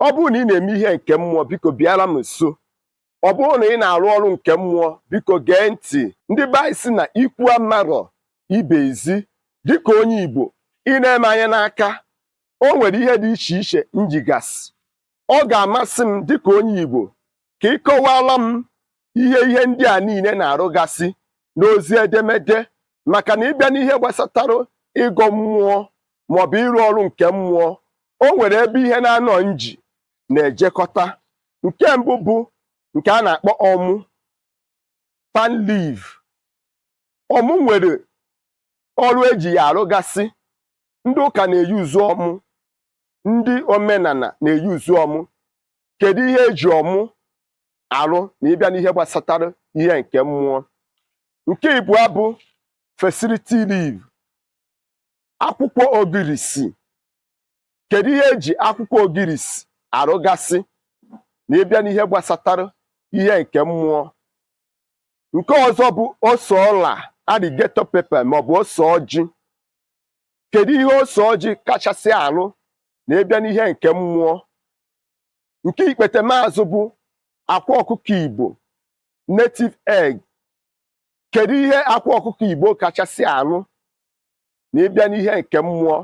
ọ bụrụ na ị na-eme ihe nke mmụọ biko bịara m nso. Ọ bụrụ na ị na-arụ ọrụ nke mmụọ biko gee ntị. Ndị be anyị sị na ikwu amarọ ibe ezi. Dịka onye Igbo ị na-eme anya n'aka, o nwere ihe dị iche iche njigasị. Ọ ga-amasị m dịka onye Igbo ka ị kọwara m ihe ndị a niile na-arụgasị n'ozi edemede, maka na ịbịa n'ihe gbasatara ịgọ mmụọ maọbụ ịrụ ọrụ nke mmụọ, o nwere ebe ihe na-anọ nji na-ejekọta. Nke mbụ bụ nke a na-akpọ ọmụ, palm leaf. Ọmụ nwere ọrụ eji ya arụgasị. Ndị ụka na-eyuzu ọmụ, ndị omenala na-eyuzu ọmụ. Kedu ihe eji ọmụ arụ na ịbịa n'ihe gbasatara ihe nke mmụọ? Nke ịbụọ bụ fertility leaf, akwụkwọ ogirisi. Kedu ihe eji akwụkwọ ogirisi arụgasị na ịbịa n'ihe gbasatara ihe nke mmụọ? Nke ọzọ bụ ose ọla, alligator pepper maọbụ ose ọjị. Kedu ihe ose ọjị kachasị arụ na ịbịa n'ihe nke mmụọ? Nke ikpete maazụ bụ akwa ọkụkọ Igbo, native egg. Kedu ihe akwa ọkụkọ Igbo kachasị arụ na ịbịa n'ihe nke mmụọ?